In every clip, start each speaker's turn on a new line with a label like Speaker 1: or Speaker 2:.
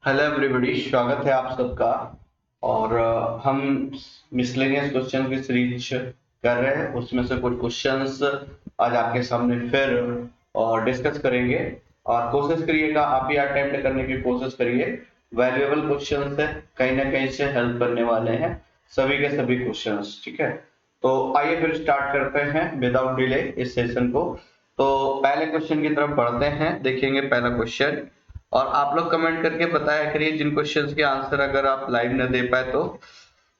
Speaker 1: Hello everybody, स्वागत है आप सबका। और हम मिसलेनियस क्वेश्चन की सीरीज कर रहे हैं। उसमें से कुछ क्वेश्चंस आज आपके सामने फिर और डिस्कस करेंगे। और कोशिश करिएगा, आप ही अटेम्प्ट करने की कोशिश करिए। वैल्यूएबल क्वेश्चंस है, कहीं ना कहीं से हेल्प करने वाले हैं सभी के सभी क्वेश्चंस। ठीक है, तो आइए फिर स्टार्ट करते हैं विदाउट डिले इस सेशन को। तो पहले क्वेश्चन की तरफ बढ़ते हैं, देखेंगे पहला क्वेश्चन। और आप लोग कमेंट करके बताया करिए जिन क्वेश्चंस के आंसर अगर आप लाइव न दे पाए तो।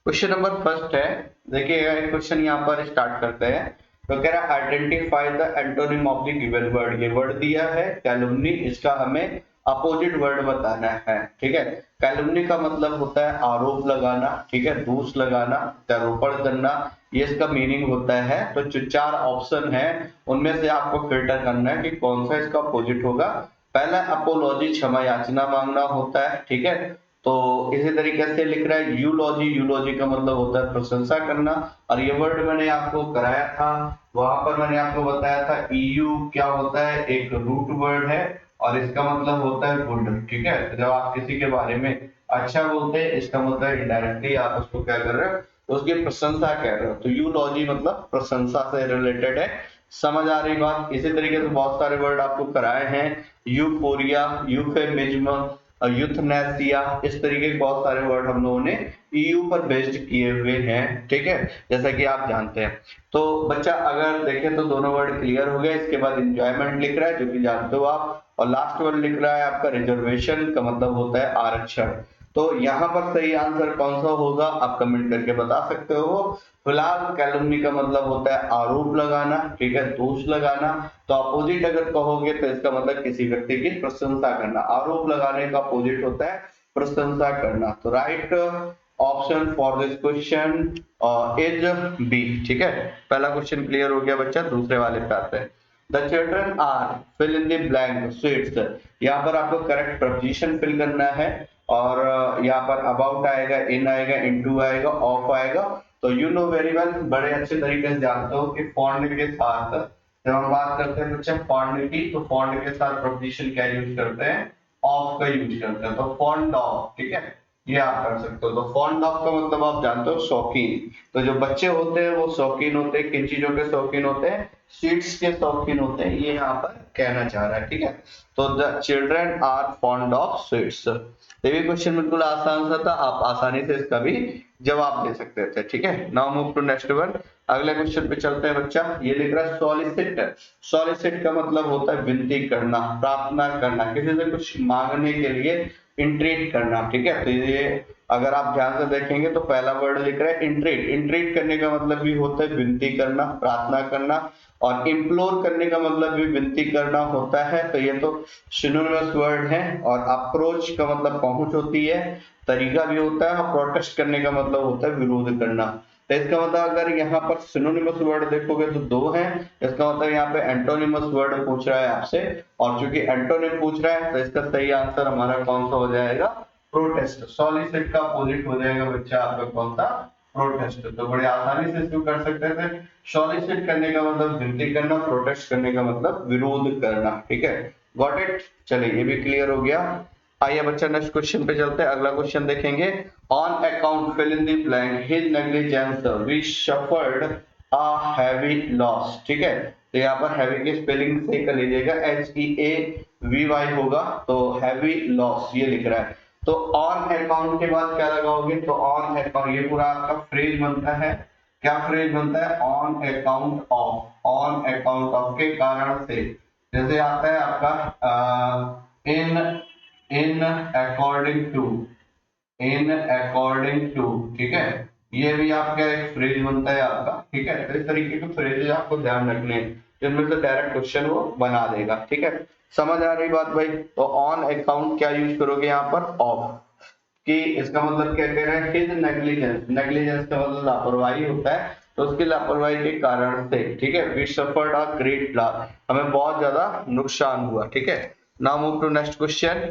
Speaker 1: क्वेश्चन नंबर फर्स्ट है, देखिएगा एक क्वेश्चन यहाँ पर स्टार्ट करते हैं। तो कह रहा है identify the antonym of the given word. ये वर्ड दिया है कैलुमनी, इसका हमें अपोजिट वर्ड बताना है। ठीक है, कैलुमनी का मतलब होता है आरोप लगाना, ठीक है, दोष लगाना, आरोपण करना, ये इसका मीनिंग होता है। तो जो चार ऑप्शन है उनमें से आपको फिल्टर करना है कि कौन सा इसका अपोजिट होगा। पहला अपोलॉजी, क्षमा याचना मांगना होता है। ठीक है, तो इसी तरीके से लिख रहा है यूलॉजी। यूलॉजी का मतलब होता है प्रशंसा करना। और ये वर्ड मैंने आपको कराया था, वहां पर मैंने आपको बताया था ईयू क्या होता है, एक रूट वर्ड है और इसका मतलब होता है गुड। ठीक है, तो जब आप किसी के बारे में अच्छा बोलते हैं इसका मतलब इनडायरेक्टली आप उसको क्या कर रहे हो, उसकी प्रशंसा कर रहे हो। तो यूलॉजी मतलब प्रशंसा से रिलेटेड है। समझ आ रही बात। इसी तरीके से बहुत सारे वर्ड आपको कराए हैं, यूफोरिया, यूफेमिज्म, यूथनेसिया, इस तरीके के बहुत सारे वर्ड हम लोगों ने ईयू पर बेस्ड किए हुए हैं। ठीक है, जैसा कि आप जानते हैं। तो बच्चा अगर देखें तो दोनों वर्ड क्लियर हो गए। इसके बाद इंजॉयमेंट लिख रहा है जो कि जानते हो आप, और लास्ट वर्ड लिख रहा है आपका रिजर्वेशन का मतलब होता है आरक्षण। तो यहाँ पर सही आंसर कौन सा होगा आप कमेंट करके बता सकते हो। फिलहाल कैलुमनी का मतलब होता है आरोप लगाना, ठीक है, दोष लगाना। तो अपोजिट अगर कहोगे तो इसका मतलब किसी व्यक्ति की प्रशंसा करना। आरोप लगाने का अपोजिट होता है प्रशंसा करना। तो right option for this question is B. ठीक है, पहला क्वेश्चन क्लियर हो गया बच्चा। दूसरे वाले पे आते हैं। The children are fill in the blank sweets. यहाँ पर आपको करेक्ट प्रपोजिशन फिल करना है। और यहाँ पर अबाउट आएगा, इन आएगा, इनटू आएगा, ऑफ आएगा। तो यू नो वेरी वेल, बड़े अच्छे तरीके से जानते हो कि फॉन्ड के साथ जब हम बात करते हैं बच्चे फॉन्ड की, तो फॉन्ड के साथ प्रपोजिशन क्या यूज करते हैं, ऑफ का यूज करते हैं। तो फॉन्ड ऑफ, ठीक है, ये आप कर सकते हो। तो फॉन्ड ऑफ का मतलब आप जानते हो शौकीन। तो जो बच्चे होते हैं वो शौकीन होते हैं, किन चीजों के शौकीन होते हैं, स्वीट्स के शौकीन होते हैं, ये यहाँ पर कहना चाह रहा है। ठीक है, तो the children are fond of sweets. ये भी क्वेश्चन बिल्कुल आसान सा था, आप आसानी से इसका भी जवाब दे सकते थे। ठीक है, now move to next one. अगले क्वेश्चन पे चलते हैं बच्चा। ये लिख रहा है सॉलिसिट। सॉलिसिट का मतलब होता है विनती करना, प्रार्थना करना, किसी से कुछ मांगने के लिए इंट्रीट करना। ठीक है, तो ये अगर आप ध्यान से देखेंगे तो पहला वर्ड लिख रहा है इंट्रीट। इंट्रीट करने का मतलब भी होता है विनती करना, प्रार्थना करना। और इम्प्लोर करने का मतलब भी विनती करना होता है। तो ये तो सिनोनिमस वर्ड है। और अप्रोच का मतलब पहुंच होती है, तरीका भी होता है। और प्रोटेस्ट करने का मतलब होता है विरोध करना। तो इसका मतलब अगर यहाँ पर सिनोनिमस वर्ड देखोगे तो दो हैं। इसका मतलब यहाँ पे एंटोनिमस वर्ड पूछ रहा है आपसे। और चूंकि एंटोनिम पूछ रहा है तो इसका सही आंसर हमारा कौन सा हो जाएगा, प्रोटेस्ट। सॉलिसिट का अपोजिट हो जाएगा बच्चा आपका कौन सा, प्रोटेस्ट। तो बड़े आसानी से इसको कर सकते थे। सॉलिसिट करने का मतलब विनती करना, प्रोटेस्ट करने का मतलब विरोध करना। ठीक है, गॉट इट। चलिए ये भी क्लियर हो गया। आइए बच्चा नेक्स्ट क्वेश्चन पे चलते हैं। अगला क्वेश्चन देखेंगे। On account fill in the blank his negligence we suffered a heavy loss. ठीक है, तो यहाँ पर हैवी की स्पेलिंग सही कर लीजिएगा, HEAVY होगा। तो हैवी लॉस ये लिख रहा है। तो ऑन अकाउंट के बाद क्या लगाओगे, तो ऑन अकाउंट, ये पूरा आपका फ्रेज बनता है। क्या फ्रेज बनता है, on account of. On account of के कारण से, जैसे आता है आपका in in according to, in according to. ठीक है, ये भी आपका एक फ्रेज बनता है आपका। ठीक है, तो इस तरीके के फ्रेजेस आपको ध्यान रखने हैं जिनमें से डायरेक्ट क्वेश्चन वो बना देगा। ठीक है, समझ आ रही बात भाई। तो ऑन अकाउंट क्या यूज करोगे यहाँ पर, ऑफ। कि इसका मतलब क्या कह रहे हैं, हिज नेग्लिजेंस। नेग्लिजेंस का मतलब लापरवाही होता है। तो उसकी लापरवाही के कारण से, ठीक है, we suffered a great loss, हमें बहुत ज्यादा नुकसान हुआ। ठीक है, now move to next question.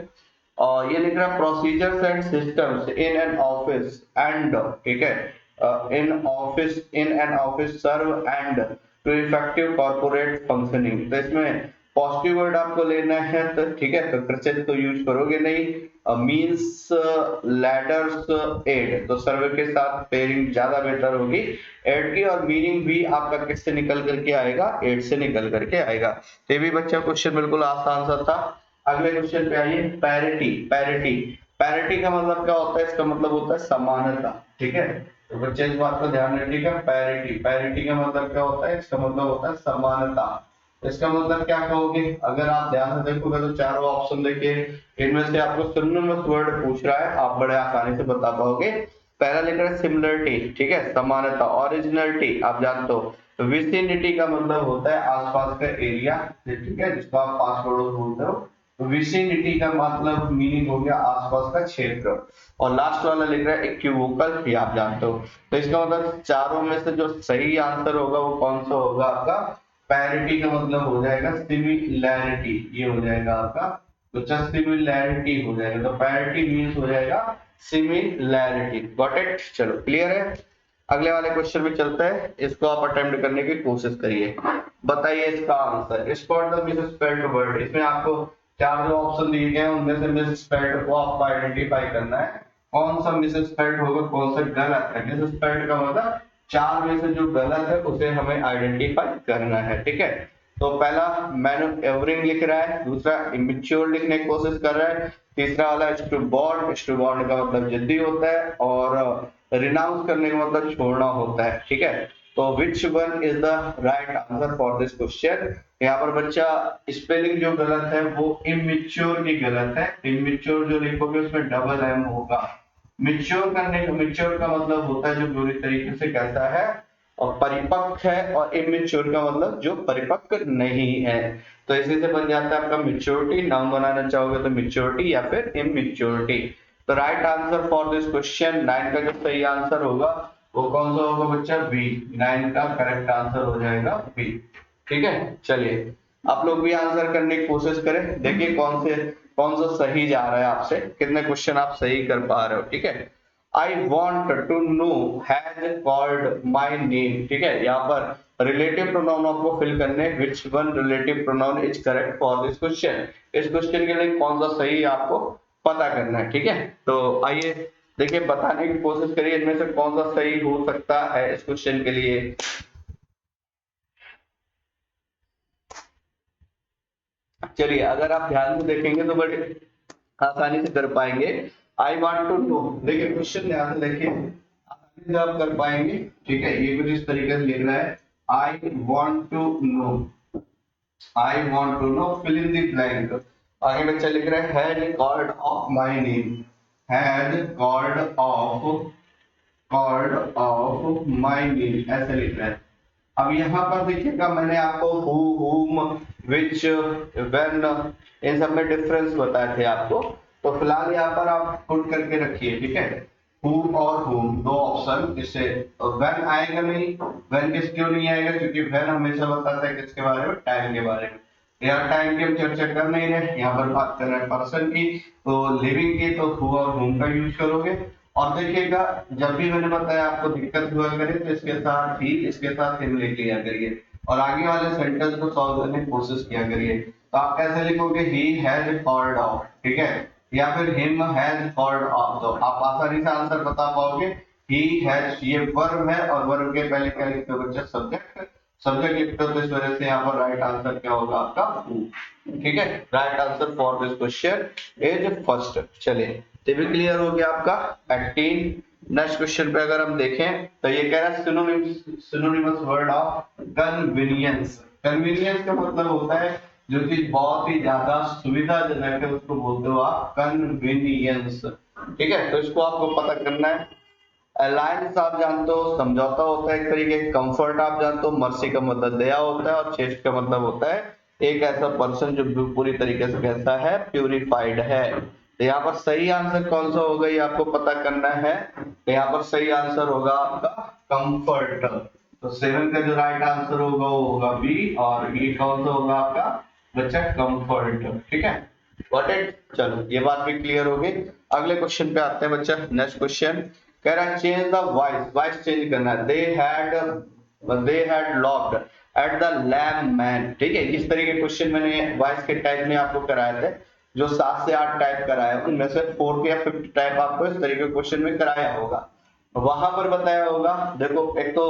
Speaker 1: और ये लिख रहा है procedures and systems in an office and, ठीक है, in an office serve end to effective corporate functioning. तो इसमें पॉजिटिव वर्ड आपको लेना है तो ठीक है, तो क्रचेस तो यूज करोगे नहीं। मीन्स, लैडर्स, एड, तो सर्व के साथ पेयरिंग ज्यादा बेटर होगी एड की, और मीनिंग भी आपका किससे निकल करके आएगा, एड से निकल करके आएगा। तो ये भी बच्चा क्वेश्चन बिल्कुल आसान सा था। अगले क्वेश्चन पे आइए, पैरिटी। पैरिटी, पैरिटी का मतलब क्या होता है, इसका मतलब होता है समानता, ठीक है। तो बच्चे इस बात को ध्यान रखिएगा, पैरिटी, पैरिटी का मतलब क्या होता है, इसका मतलब होता है समानता। इसका मतलब क्या कहोगे, अगर आप ध्यान से देखोगे तो चारों ऑप्शन देखिए, इनमें से आपको सिनोनिमस वर्ड पूछ रहा है, आप बड़े आसानी से बता पाओगे। पहला लिख रहा है सिमिलरिटी, ठीक है, समानता। ओरिजिनलिटी आप जानते हो। विसिनिटी का मतलब होता है आसपास का एरिया, ठीक है, जिसको आप पास पड़ोस बोलते हो। विसिनिटी का मतलब मीनिंग हो गया आसपास का क्षेत्र। और लास्ट वाला लिख रहा है इक्विवोकल, ये आप जानते हो। तो इसका मतलब चारों में से जो सही आंसर होगा वो कौन सा होगा आपका, पैरिटी का मतलब हो जाएगा सिमिलैरिटी, ये हो जाएगा आपका, तो जस्ट सिमिलैरिटी हो जाएगा, तो पैरिटी मींस हो जाएगा सिमिलैरिटी। गॉट इट, चलो क्लियर है। अगले वाले क्वेश्चन में चलते हैं, इसको आप अटेम्प्ट करने की कोशिश करिए, बताइए इसका answer. Spot the misspelled word, इसमें आपको चार जो ऑप्शन दिए गए हैं उनमें से मिसस्पेल्ड को आपको आइडेंटिफाई करना है, कौन सा मिसस्पेल्ड होगा, कौन सा गलत है। मिसस्पेल्ड का मतलब चार में से जो गलत है उसे हमें आइडेंटिफाई करना है, ठीक है। तो पहला मैन्यूएवरिंग लिख रहा है, दूसरा इमेच्योर लिखने की कोशिश कर रहा है, तीसरा वाला स्टूबॉर्न, स्टूबॉर्न का मतलब जिद्दी होता है, और रिनाउंस करने का मतलब छोड़ना होता है, ठीक है। तो which one is the right answer for this question. यहाँ पर बच्चा स्पेलिंग जो गलत है वो इमेच्योर की गलत है, इमेच्योर जो लिखोगे उसमें डबल एम होगा। मिच्योर करने का, मिच्योर का मतलब होता है जो पूरी तरीके से कैसा है और परिपक्व है, और इमेच्योर का मतलब जो परिपक्व नहीं है। तो इसी से बन जाता है आपका मिच्योरिटी। नाउन बनाना चाहोगे तो मिच्योरिटी या फिर इमेच्योरिटी। तो right answer for this question 9 का जो सही आंसर होगा वो कौन सा होगा बच्चा, बी। 9 का करेक्ट आंसर हो जाएगा बी, ठीक है। चलिए आप लोग भी आंसर करने की कोशिश करें, देखिए कौन सा सही जा रहा है आपसे, कितने क्वेश्चन आप सही कर पा रहे हो, ठीक है। I want to know has called my name, ठीक है। यहाँ पर रिलेटिव प्रोनाउन आपको फिल करने, which one relative pronoun is correct for this question. इस क्वेश्चन के लिए कौन सा सही आपको पता करना है, ठीक है। तो आइए देखिए, बताने की कोशिश करिए इनमें से कौन सा सही हो सकता है इस क्वेश्चन के लिए। चलिए अगर आप ध्यान से देखेंगे तो बड़े आसानी से कर पाएंगे। आई वॉन्ट टू नो, देखिए क्वेश्चन ध्यान से देखिए, आसानी से आप कर पाएंगे, ठीक है। ये कुछ इस तरीके से लिख रहा है, I want to know, I want to know fill in the blank. आगे बच्चा लिख रहा है had called of my name, had called of my name, ऐसे लिख रहा है। अब यहाँ पर देखिएगा मैंने आपको हु, whom, which, when, इन सब में डिफरेंस बताए थे आपको। तो फिलहाल यहाँ पर आप पुट करके रखिए, ठीक है। हु और whom दो ऑप्शन, इससे when आएगा नहीं। when किस क्यों नहीं आएगा, क्योंकि when हमेशा बताता है किसके बारे में, टाइम के बारे में। यहाँ टाइम की हम चर्चा कर नहीं रहे, यहाँ पर बात कर रहे हैं पर्सन की, तो लिविंग की, तो हु और whom का यूज करोगे। और देखिएगा जब भी मैंने बताया आपको दिक्कत हुआ करे तो इसके साथ ही, इसके साथ हिम लिख लिया करिए, और आगे वाले सेंटेंस को सॉल्व करने की कोशिश किया करिए। तो आप कैसे लिखोगे, ही हैज कॉल्ड ऑफ, ठीक है, या फिर हिम हैज कॉल्ड ऑफ, तो आप आसानी से आंसर बता पाओगे। ही हैज ये वर्ब है, और वर्ब के पहले क्या लिखते हो बच्चा, सब्जेक्ट, सब्जेक्ट लिखते हो, तो इस वजह से यहाँ पर राइट आंसर क्या होगा आपका हु, ठीक है। Right answer for this question is first. चलिए ये भी क्लियर हो गया आपका 18। नेक्स्ट क्वेश्चन पे अगर हम देखें तो ये कह रहा है synonymous word of convenience. Convenience का मतलब होता है जो चीज बहुत ही ज्यादा सुविधाजनक है उसको बोलते हो आप कन्वीनियंस, ठीक है। तो इसको आपको पता करना है। अलायंस आप जानते हो समझौता होता है एक तरीके, कंफर्ट आप जानते हो, मर्सी का मतलब दया होता है, और चेस्ट का मतलब होता है एक ऐसा पर्सन जो पूरी तरीके से कैसा है, प्यूरिफाइड है। तो यहाँ पर सही आंसर कौन सा होगा ये आपको पता करना है। तो यहाँ पर सही आंसर होगा आपका कंफर्ट। तो 7 का जो राइट आंसर होगा वो होगा बी, और ये कौन सा होगा आपका बच्चा, कंफर्ट, ठीक है। गॉट इट, चलो ये बात भी क्लियर होगी। अगले क्वेश्चन पे आते हैं बच्चा। नेक्स्ट क्वेश्चन कह रहा है change the voice, voice change करना है। They had locked, at the lamb man. ठीक है, इस तरह के क्वेश्चन मैंने वॉइस के टाइप में आपको कराए थे, जो 7 से 8 टाइप कराए, उनमें से 4th या 5th टाइप आपको इस तरह के क्वेश्चन में कराया होगा। वहां पर बताया होगा, देखो एक तो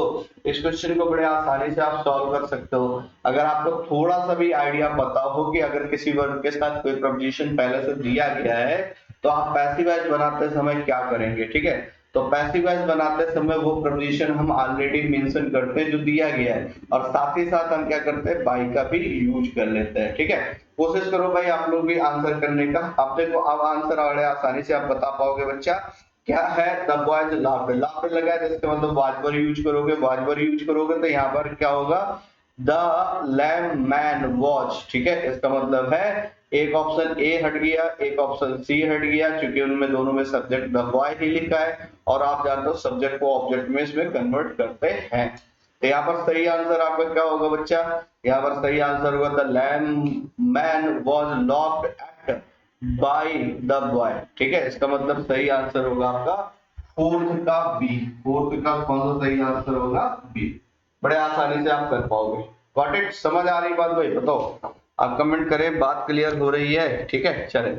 Speaker 1: इस क्वेश्चन को बड़े आसानी से आप सॉल्व कर सकते हो अगर आपको थोड़ा सा भी आइडिया पता हो कि अगर किसी वर्ड के साथ कोई प्रपोजिशन पहले से दिया गया है तो आप पैसिव वॉइस बनाते समय क्या करेंगे। ठीक है, तो पैसिव वॉइस बनाते समय वो प्रपोजिशन हम ऑलरेडी मेंशन करते हैं जो दिया गया है, और साथ ही साथ हम क्या करते हैं, बाई का भी यूज कर लेते हैं। ठीक है, कोशिश करो भाई आप लोग भी आंसर करने का। अब देखो अब आंसर बड़े आसानी से आप बता पाओगे बच्चा। क्या है, द बॉयज लाफ्ड, लाफ्ड लगा है जिसका मतलब वाज वर्ड यूज करोगे, वाज वर्ड यूज करोगे तो यहाँ पर क्या होगा, द लैम मैन वॉच। ठीक है, इसका मतलब है एक ऑप्शन ए हट गया, एक ऑप्शन सी हट गया, क्योंकि उनमें दोनों में सब्जेक्ट द बॉय ही लिखा है और आप जानते हो सब्जेक्ट को ऑब्जेक्ट में इसमें कन्वर्ट करते हैं। तो यहाँ पर सही आंसर आपका क्या होगा बच्चा, यहाँ पर सही आंसर होगा the lamb man was locked at by the boy. ठीक है, इसका मतलब सही आंसर होगा आपका फोर्थ का बी। फोर्थ का कौन सा सही आंसर होगा, बी। बड़े आसानी से आप कर पाओगे। गॉट इट, समझ आ रही बात भाई, बताओ आप कमेंट करें, बात क्लियर हो रही है। ठीक है, चले।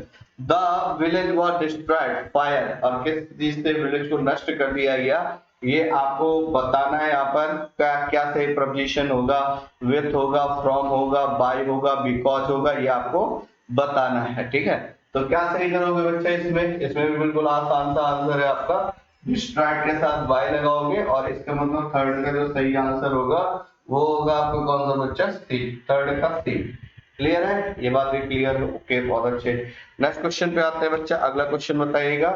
Speaker 1: The village was destroyed fire, और किस चीज से विलेज को नष्ट कर दिया गया, ये आपको बताना है। यहाँ पर क्या क्या सही प्रपोजिशन होगा, विथ होगा, फ्रॉम होगा, बाय होगा, बिकॉज होगा, ये आपको बताना है। ठीक है, तो क्या सही करोगे बच्चे, इसमें भी बिल्कुल आसान सा आंसर है आपका, डिस्ट्रैक्ट के साथ बाय लगाओगे, और इसका मतलब थर्ड का जो सही आंसर होगा वो होगा आपका कौन सा बच्चा, सी, थर्ड का सी। क्लियर है, ये बात भी क्लियर है, ओके बहुत अच्छे। नेक्स्ट क्वेश्चन पे आते हैं बच्चा, अगला क्वेश्चन बताइएगा।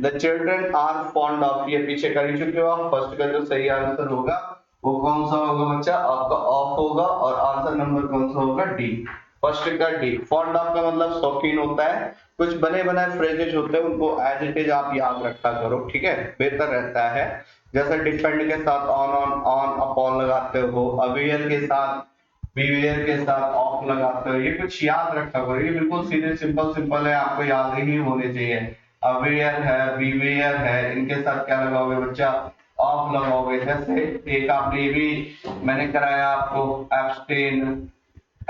Speaker 1: The children are fond of, ये पीछे कर ही चुके हो आप, फर्स्ट का जो सही आंसर होगा वो कौन सा होगा बच्चा, आपका ऑफ होगा, और आंसर नंबर कौन सा होगा, डी। फर्स्ट का डी। फॉन्ड ऑफ का मतलब शौकीन होता है, कुछ बने बनाए फ्रेजेज होते हैं उनको एज इट इज आप याद रखा करो। ठीक है, बेहतर रहता है। जैसे डिपेंड के साथ ऑन अपॉन लगाते हो, अवेयर के साथ बीवेयर के साथ ऑफ लगाते हो, ये कुछ याद रखा करो, ये बिल्कुल सीधे सिंपल सिंपल है, आपको याद ही होने चाहिए। अवेयर है, बीवेयर है, इनके साथ क्या लगाओगे बच्चा, ऑफ लगाओगे। जैसे एक आपने ये भी मैंने कराया आपको, एब्सटेन,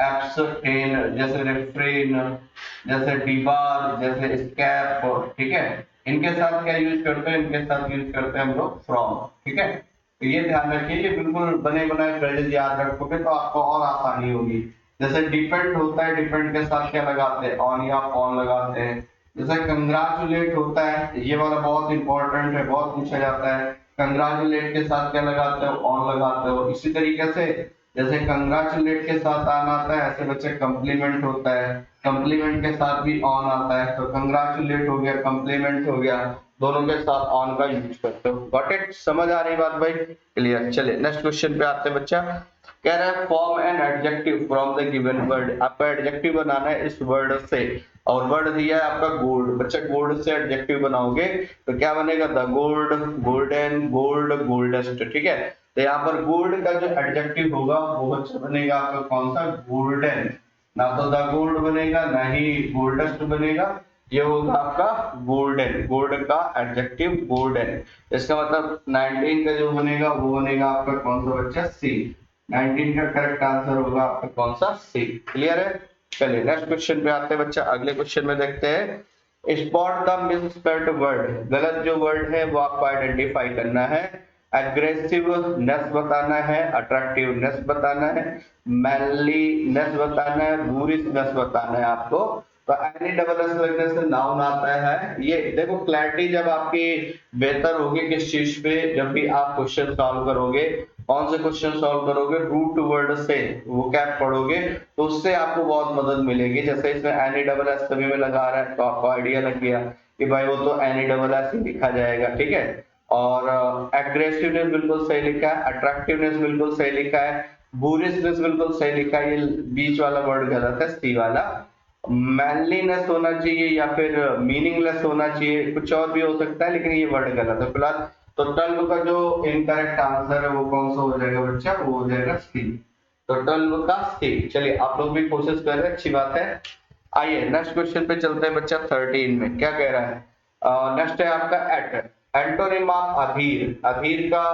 Speaker 1: एब्सटेन, जैसे रेफ्रेन, जैसे डिबार, जैसे स्कैप। ठीक है, इनके साथ क्या यूज करते हैं, इनके साथ यूज करते हैं हम लोग फ्रॉम। ठीक है, तो ये ध्यान रखिए, ये बिल्कुल बने बनाए फ्रेजेस याद रखोगे तो आपको और आसानी होगी। जैसे डिपेंड होता है, डिपेंड के साथ क्या लगाते हैं, ऑन या ऑन लगाते हैं। जैसे कंग्रेचुलेट होता है, ये वाला बहुत इंपॉर्टेंट है, बहुत पूछा जाता है, कंग्रेचुलेट के साथ क्या लगाते हो, ऑन लगाते हो। इसी तरीके से जैसे कंग्रेचुलेट के साथ ऑन आता है, ऐसे बच्चे कम्प्लीमेंट होता है, कम्प्लीमेंट के साथ भी ऑन आता है, तो कंग्रेचुलेट हो गया, कम्प्लीमेंट हो गया, दोनों के साथ ऑन का यूज करते हो। गॉट इट, समझ आ रही बात भाई, क्लियर। चलिए नेक्स्ट क्वेश्चन पे आते हैं बच्चा। कह रहा है form an adjective from the given word, आपको एडजेक्टिव बनाना है इस वर्ड से, और वर्ड दिया है आपका गोल्ड। बच्चा गोल्ड से एडजेक्टिव बनाओगे तो क्या बनेगा, द गोल्ड, गोल्डन, गोल्ड, गोल्डेस्ट। ठीक है, तो यहाँ पर गोल्ड का जो एडजेक्टिव होगा वो बच्चा बनेगा आपका कौन सा, गोल्डन। ना तो द गोल्ड बनेगा, ना ही गोल्डेस्ट बनेगा, ये होगा आपका गोल्डन, गोल्ड का एडजेक्टिव गोल्डन। इसका मतलब 19 का जो बनेगा वो बनेगा आपका कौन सा बच्चा, सी। 19 का करेक्ट आंसर होगा आपका कौन सा, सी। क्लियर है, चलिए नेक्स्ट क्वेश्चन पे आते हैं बच्चा। अगले क्वेश्चन में देखते हैं, स्पॉट द मिसस्पेल्ड वर्ड, गलत जो वर्ड है वो आपको आइडेंटिफाई करना है। एग्रेसिवनेस बताना है, अट्रैक्टिवनेस बताना है, मैनलीनेस बताना है, बूरिशनेस बताना है आपको। तो एनी डबल एस लगने से नाउन आता है। ये देखो क्लैरिटी जब आपकी बेहतर होगी किस चीज पे, जब भी आप क्वेश्चन सॉल्व करोगे, कौन से क्वेश्चन सॉल्व करोगे, रूट वर्ड से वो कैप पढ़ोगे, तो उससे आपको बहुत मदद मिलेगी। जैसे इसमें एनी डबल एस सभी में लगा रहा है तो आपको आइडिया लग गया कि भाई वो तो एनी डबल एस ही लिखा जाएगा। ठीक है, और एग्रेसिवनेस बिल्कुल सही लिखा है, अट्रैक्टिवनेस बिल्कुल सही लिखा है, बूरिशनेस बिल्कुल सही लिखा है, ये बीच वाला वर्ड गलत है, सी वाला। मैनलीनेस होना चाहिए या फिर मीनिंगलेस होना चाहिए, कुछ और भी हो सकता है, लेकिन ये वर्ड गलत है फिलहाल। तो 12 का जो इनकरेक्ट आंसर है वो कौन सा हो जाएगा बच्चा, वो हो जाएगा सी। तो 12 का सी। चलिए आप लोग भी कोशिश कर रहे हैं, अच्छी बात है। आइए नेक्स्ट क्वेश्चन पे चलते हैं बच्चा। 13 में क्या कह रहा है, नेक्स्ट है आपका एट, एंटोनिम ऑफ अधीर। अधीर का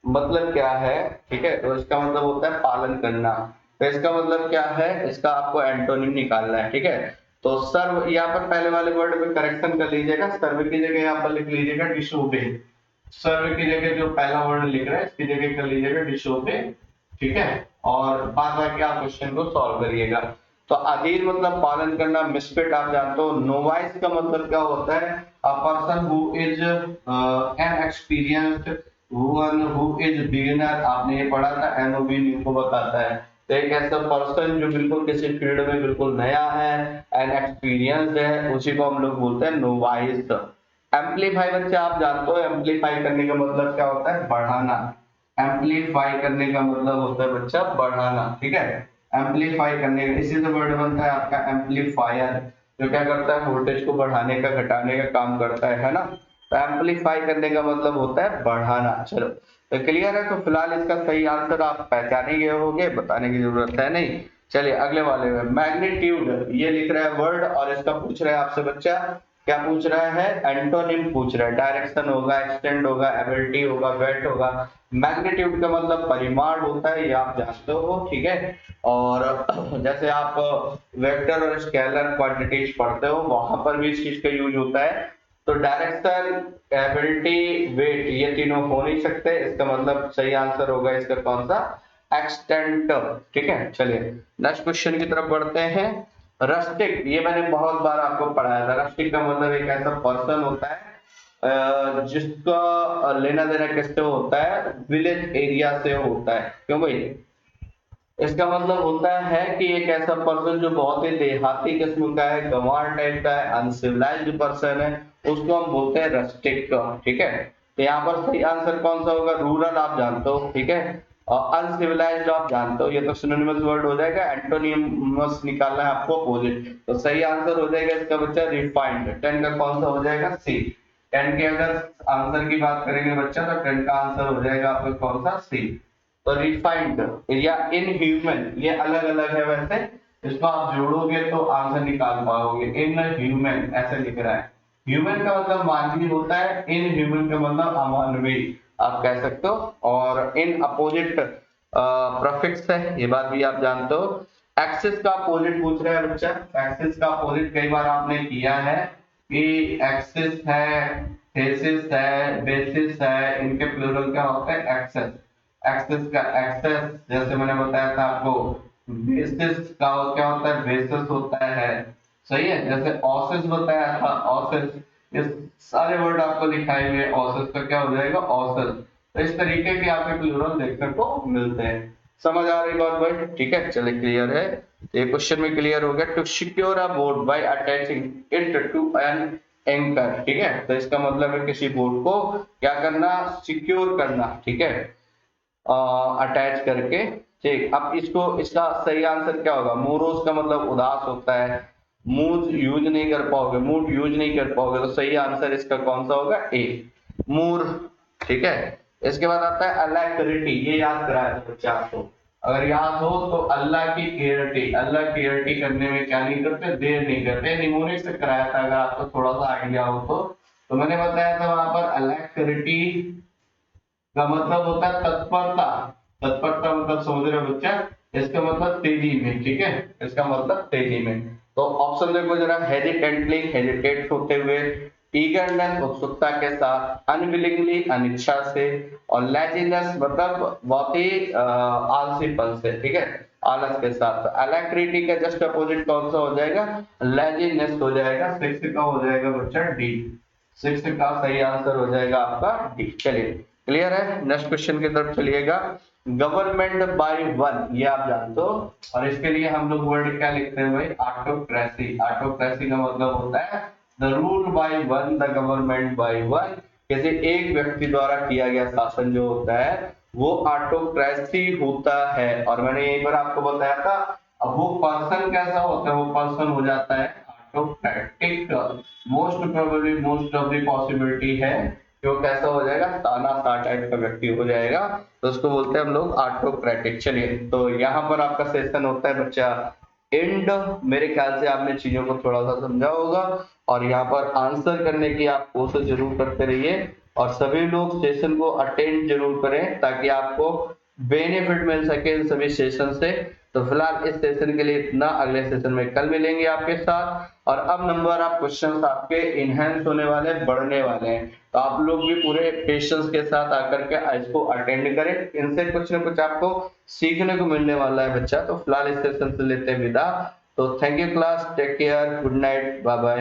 Speaker 1: मतलब क्या है, ठीक है, तो इसका मतलब होता है पालन करना। तो इसका मतलब क्या है, इसका आपको एंटोनिम निकालना है, ठीक है। तो सर्व, यहाँ पर पहले वाले वर्ड में करेक्शन कर लीजिएगा, सर्व की जगह यहाँ पर लिख लीजिएगा डिसोबे। सर्व की जगह जो पहला वर्ड लिख रहा है इसकी जगह कर लीजिएगा डिसोबे, ठीक है। और बाद बाकी आप क्वेश्चन को सॉल्व करिएगा। तो अधीर मतलब पालन करना, मिसफिट आप जानते हो। नोवाइस का मतलब क्या होता है, a person who is an experienced, one who is beginner, आपने ये पढ़ा था, एनओबी न्यू को बताता है। तो एक ऐसा पर्सन जो बिल्कुल किसी फील्ड में बिल्कुल नया है, एन एक्सपीरियंस्ड है, उसी को हम लोग बोलते हैं नोवाइस। एम्पलीफाई बच्चे आप जानते हो, एम्पलीफाई करने का मतलब क्या होता है, बढ़ाना। एम्पलीफाई करने का मतलब होता है बच्चा बढ़ाना, ठीक है। एम्पलीफाई करने का, इसी से वर्ड बनता है आपका एम्पलीफायर, जो क्या करता है, वोल्टेज को बढ़ाने का घटाने का काम करता है ना। तो एम्पलीफाई करने का मतलब होता है बढ़ाना। चलो तो क्लियर है। तो फिलहाल इसका सही आंसर आप पहचाने गए होंगे, बताने की जरूरत है नहीं। चलिए अगले वाले में, मैग्नीट्यूड ये लिख रहा है वर्ड, और इसका पूछ रहा है आपसे बच्चा, क्या पूछ रहा है, एंटोनिम पूछ रहा है। डायरेक्शन होगा, एक्सटेंड होगा, एबिलिटी होगा, वेट होगा। मैग्नीट्यूड का मतलब परिमाण होता है, ये आप जानते हो, ठीक है। और जैसे आप वेक्टर और स्केलर क्वांटिटीज पढ़ते हो, वहां पर भी इस चीज का यूज होता है। तो डायरेक्शन, एबिलिटी, वेट, ये तीनों हो नहीं सकते, इसका मतलब सही आंसर होगा इसका कौन सा, एक्सटेंट, ठीक है। चलिए नेक्स्ट क्वेश्चन की तरफ बढ़ते हैं। रस्टिक, ये मैंने बहुत बार आपको पढ़ाया था। रस्टिक का मतलब एक ऐसा पर्सन होता है जिसका लेना देना किससे होता है, विलेज एरिया से होता है। क्यों भाई, इसका मतलब होता है कि एक ऐसा पर्सन जो बहुत ही देहाती किस्म का है, गंवार टाइप का है, अनसिविलाइज्ड पर्सन है, उसको हम बोलते हैं रस्टिक, ठीक है। तो यहाँ पर सही आंसर कौन सा होगा, रूरल आप जानते हो, ठीक है। और अनसिविलाइज्ड आप जानते हो, ये तो सिनोनिमस वर्ड हो जाएगा, एंटोनिमस निकालना है आपको, अपोजिट। तो सही आंसर हो जाएगा इसका बच्चा रिफाइंड। 10 का कौन सा हो जाएगा, सी। 10 के अगर आंसर की बात करेंगे बच्चा, तो 10 का आंसर हो जाएगा आपका कौन सा, सी। तो रिफाइंड या इनह्यूमन, ये अलग अलग है वैसे, इसको आप जोड़ोगे तो आंसर निकाल पाओगे। इन ह्यूमन ऐसे लिख रहा है, ह्यूमन का मतलब मानवीय होता है, इन ह्यूमन का मतलब अमानवीय आप कह सकते हो। और इन अपोजिट प्रफिक्स है, ये बात भी आप जानते हो। एक्सिस का अपोजिट पूछ रहा है बच्चा, एक्सिस का अपोजिट कई बार आपने किया है कि एक्सिस है, थेसिस है, बेसिस है, इनके प्लूरल क्या होता है, एक्सेस। एक्सेस का एक्सेस, जैसे मैंने बताया था आपको, बेसिस का क्या होता है, बेसिस होता है, सही है। जैसे ऑसिस बताया था, ऑसिस, ये सारे वर्ड आपको दिखाए हुए, ऑसिस का क्या हो जाएगा, ऑसिस। तो इस तरीके के आपके प्लूरल देखने को मिलते हैं। समझ आ रही बात भाई, ठीक है। चलिए क्लियर है, ये क्वेश्चन में क्लियर हो गया। To secure a boat by attaching it to an anchor, ठीक है। तो इसका मतलब है किसी बोट को क्या करना, सिक्योर करना, ठीक है, अटैच करके, ठीक। अब इसको, इसका सही आंसर क्या होगा, मोरोस का मतलब उदास होता है, मूड यूज नहीं कर पाओगे, मूड यूज नहीं कर पाओगे, तो सही आंसर इसका कौन सा होगा, ए, मूर, ठीक है। इसके बाद आता है अलैक्रिटी, ये याद कराया था बच्चा आपको, अगर याद हो तो, अल्लाह की केयरटी, अल्लाह केयरटी करने में क्या नहीं करते, देर नहीं करते, निमोनिक से कराया था, अगर आपको थोड़ा सा आइडिया हो तो मैंने बताया था वहां पर अलैक्रिटी का मतलब होता है तत्परता। तत्परता मतलब समझ रहे हो बच्चा, इसका मतलब तेजी में, ठीक है, इसका मतलब तेजी में। तो ऑप्शन देखो जरा, हेजिटेंटली, हेजिटेट होते हुए, ईगरनेस उत्सुकता के साथ, अनविलिंगली अनिच्छा से, और लेजीनेस मतलब बहुत ही आलसीपन से, ठीक है, आलस के साथ। अलैक्रिटी का जस्ट अपोजिट कौन सा हो जाएगा, लेजीनेस हो जाएगा। 6 का हो जाएगा बच्चा डी, 6 का सही आंसर हो जाएगा आपका डी। चलिए क्लियर है, नेक्स्ट क्वेश्चन की तरफ चलिएगा। गवर्नमेंट बाय वन, ये आप जानते हो, और इसके लिए हम लोग वर्ड क्या लिखते हैं भाई, ऑटोक्रेसी। ऑटोक्रेसी का मतलब होता है the rule by one, the government by one, किसी एक व्यक्ति द्वारा किया गया शासन जो होता है वो ऑटोक्रेसी होता है। और मैंने यहीं पर आपको बताया था, अब वो पर्सन कैसा होता है, वो पर्सन हो जाता है autocratic. Most probably, most of the possibility है कि वो कैसा हो जाएगा, तानाशाह टाइप का व्यक्ति हो जाएगा, तो उसको बोलते हैं हम लोग ऑटोक्रेटिक। चलिए तो यहाँ पर आपका सेशन होता है बच्चा एंड। मेरे ख्याल से आपने चीजों को थोड़ा सा समझा होगा, और यहाँ पर आंसर करने की आप कोशिश जरूर करते रहिए। और सभी लोग सेशन को अटेंड जरूर करें ताकि आपको बेनिफिट मिल सके इन सभी सेशन से। तो फिलहाल इस सेशन के लिए इतना, अगले सेशन में कल मिलेंगे आपके साथ। और अब नंबर ऑफ क्वेश्चंस आपके इनहेंस होने वाले, बढ़ने वाले हैं, तो आप लोग भी पूरे पेशेंस के साथ आकर के इसको अटेंड करें, इनसे कुछ ना कुछ आपको सीखने को मिलने वाला है बच्चा। तो फिलहाल इस सेशन से लेते हैं विदा। तो thank you class, take care, good night, bye bye.